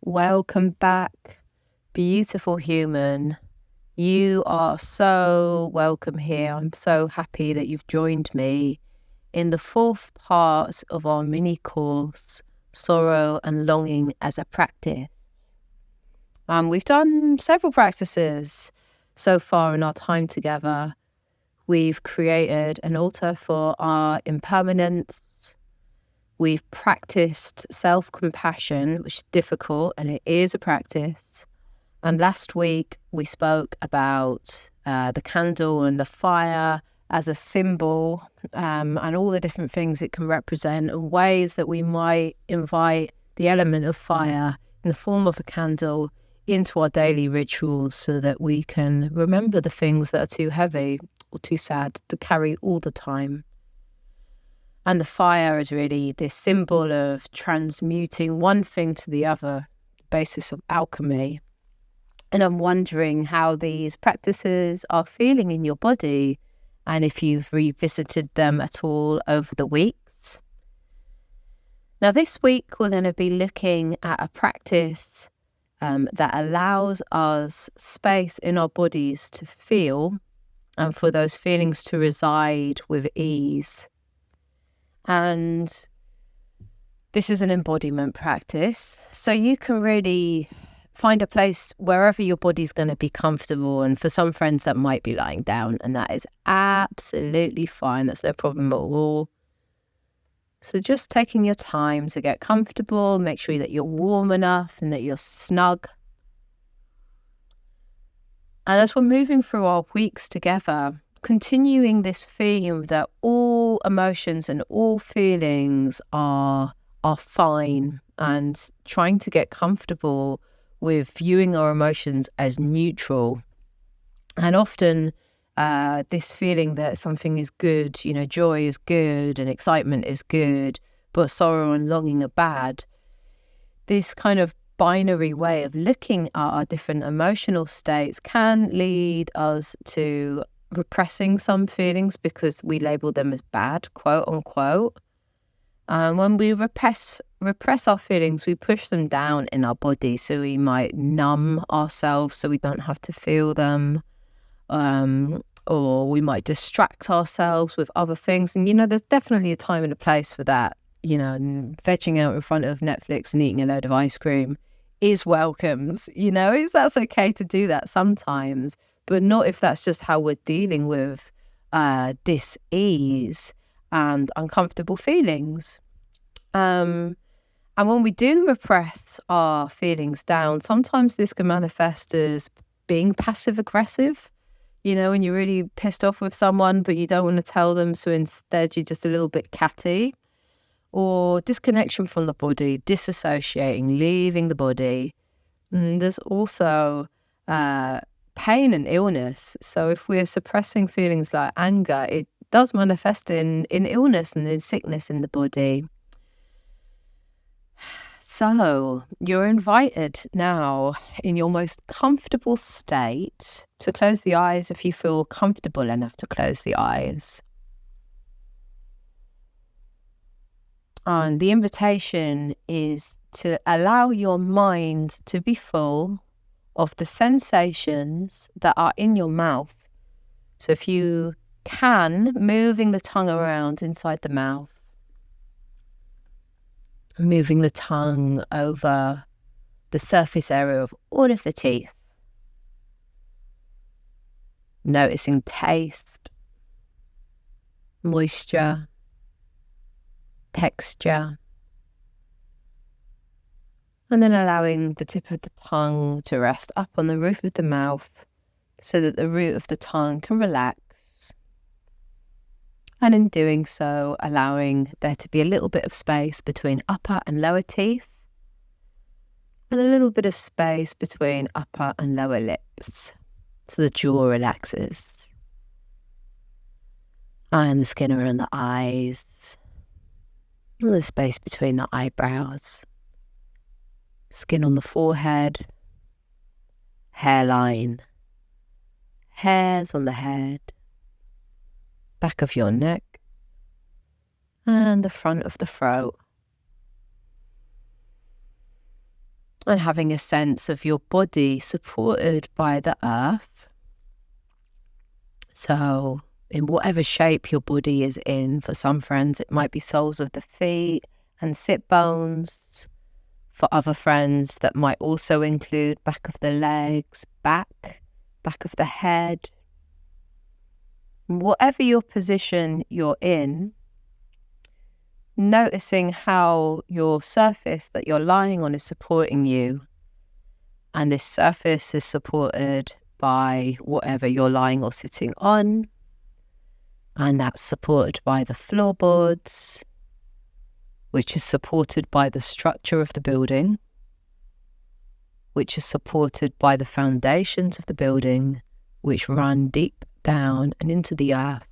Welcome back, beautiful human. You are so welcome here. I'm so happy that you've joined me in the fourth part of our mini course, Sorrow and Longing as a Practice. We've done several practices so far in our time together. We've created an altar for our impermanence. We've practiced self-compassion, which is difficult, and it is a practice. And last week we spoke about the candle and the fire as a symbol, and all the different things it can represent, and ways that we might invite the element of fire in the form of a candle into our daily rituals so that we can remember the things that are too heavy or too sad to carry all the time. And the fire is really this symbol of transmuting one thing to the other, the basis of alchemy. And I'm wondering how these practices are feeling in your body and if you've revisited them at all over the weeks. Now, this week, we're going to be looking at a practice that allows us space in our bodies to feel and for those feelings to reside with ease. And this is an embodiment practice, so you can really find a place wherever your body's going to be comfortable. And for some friends, that might be lying down, and that is absolutely fine. That's no problem at all. So just taking your time to get comfortable, make sure that you're warm enough and that you're snug. And as we're moving through our weeks together, continuing this theme that all emotions and all feelings are fine, and trying to get comfortable with viewing our emotions as neutral. And often this feeling that something is good, joy is good and excitement is good, but sorrow and longing are bad. This kind of binary way of looking at our different emotional states can lead us to repressing some feelings because we label them as bad, quote unquote. When we repress our feelings, we push them down in our body. So we might numb ourselves so we don't have to feel them. Or we might distract ourselves with other things. And, there's definitely a time and a place for that. Vegging out in front of Netflix and eating a load of ice cream is welcomed. That's okay to do that sometimes, but not if that's just how we're dealing with dis-ease and uncomfortable feelings. And when we do repress our feelings down, sometimes this can manifest as being passive-aggressive. When you're really pissed off with someone, but you don't want to tell them, so instead you're just a little bit catty. Or disconnection from the body, disassociating, leaving the body. And there's also pain and illness. So if we're suppressing feelings like anger, it does manifest in illness and in sickness in the body. So you're invited now, in your most comfortable state, to close the eyes if you feel comfortable enough to close the eyes. And the invitation is to allow your mind to be full of the sensations that are in your mouth. So if you can, moving the tongue around inside the mouth, moving the tongue over the surface area of all of the teeth, noticing taste, moisture, texture, and then allowing the tip of the tongue to rest up on the roof of the mouth so that the root of the tongue can relax. And in doing so, allowing there to be a little bit of space between upper and lower teeth, and a little bit of space between upper and lower lips so the jaw relaxes. And the skin around the eyes, the space between the eyebrows, skin on the forehead, hairline, hairs on the head, back of your neck, and the front of the throat. And having a sense of your body supported by the earth. So in whatever shape your body is in, for some friends it might be soles of the feet and sit bones. For other friends that might also include back of the legs, back of the head. Whatever your position you're in, noticing how your surface that you're lying on is supporting you. And this surface is supported by whatever you're lying or sitting on. And that's supported by the floorboards, which is supported by the structure of the building, which is supported by the foundations of the building, which run deep down and into the earth.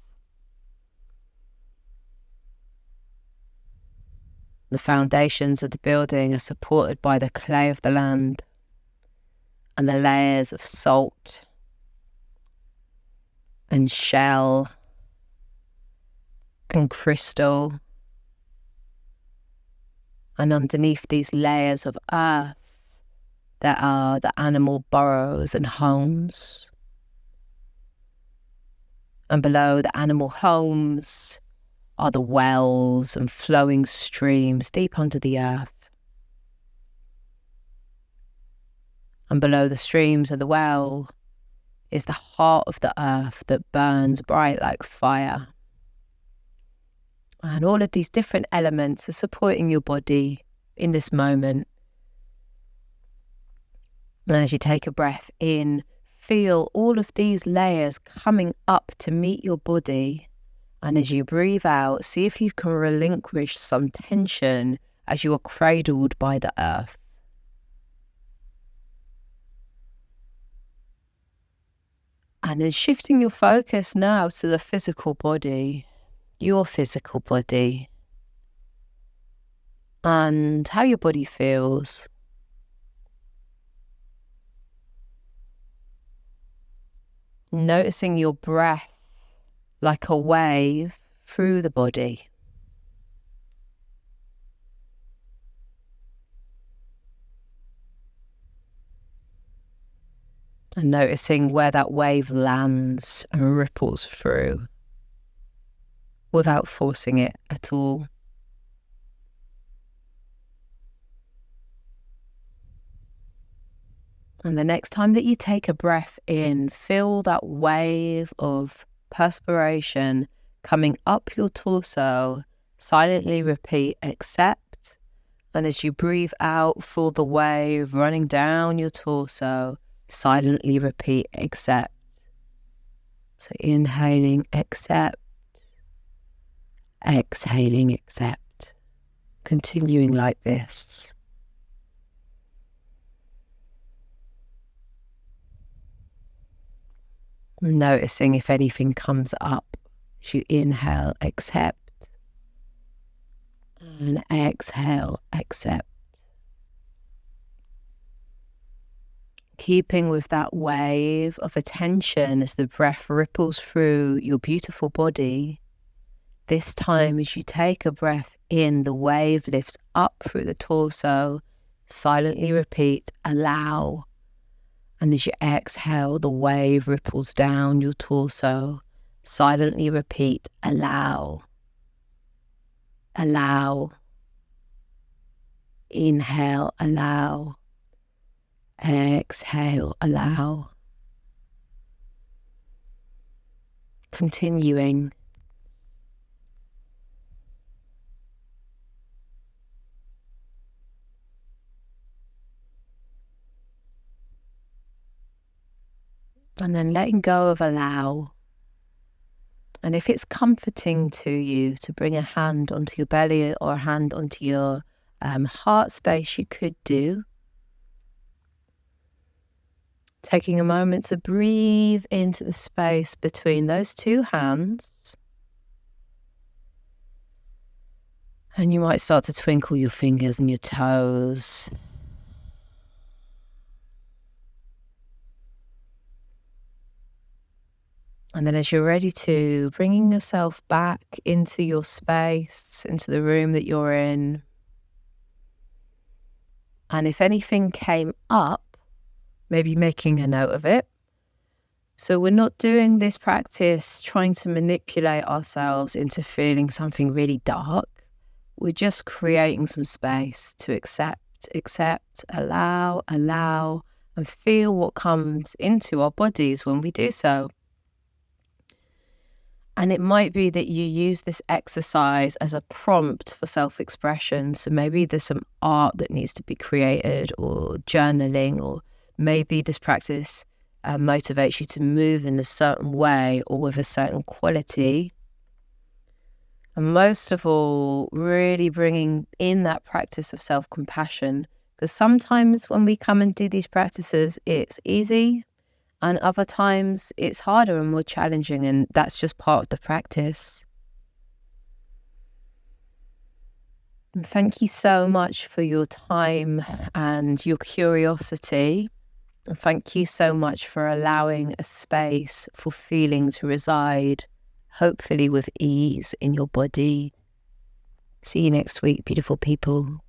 The foundations of the building are supported by the clay of the land and the layers of salt and shell and crystal. And underneath these layers of earth, there are the animal burrows and homes. And below the animal homes are the wells and flowing streams deep under the earth. And below the streams and the well is the heart of the earth that burns bright like fire. And all of these different elements are supporting your body in this moment. And as you take a breath in, feel all of these layers coming up to meet your body. And as you breathe out, see if you can relinquish some tension as you are cradled by the earth. And then shifting your focus now to the physical body, your physical body, and how your body feels. Noticing your breath like a wave through the body. And noticing where that wave lands and ripples through without forcing it at all. And the next time that you take a breath in, feel that wave of perspiration coming up your torso. Silently repeat, accept. And as you breathe out, feel the wave running down your torso. Silently repeat, accept. So inhaling, accept. Exhaling, accept. Continuing like this. Noticing if anything comes up as you inhale, accept, and exhale, accept. Keeping with that wave of attention as the breath ripples through your beautiful body. This time as you take a breath in, the wave lifts up through the torso. Silently repeat, allow. And as you exhale, the wave ripples down your torso. Silently repeat, allow. Allow. Inhale, allow. Exhale, allow. Continuing. And then letting go of allow. And if it's comforting to you to bring a hand onto your belly or a hand onto your heart space, you could do. Taking a moment to breathe into the space between those two hands. And you might start to twinkle your fingers and your toes. And then as you're ready to, bringing yourself back into your space, into the room that you're in. And if anything came up, maybe making a note of it. So we're not doing this practice trying to manipulate ourselves into feeling something really dark. We're just creating some space to accept, allow, and feel what comes into our bodies when we do so. And it might be that you use this exercise as a prompt for self-expression. So maybe there's some art that needs to be created, or journaling, or maybe this practice motivates you to move in a certain way or with a certain quality. And most of all, really bringing in that practice of self-compassion. Because sometimes when we come and do these practices, it's easy. And other times it's harder and more challenging, and that's just part of the practice. And thank you so much for your time and your curiosity. And thank you so much for allowing a space for feeling to reside, hopefully with ease in your body. See you next week, beautiful people.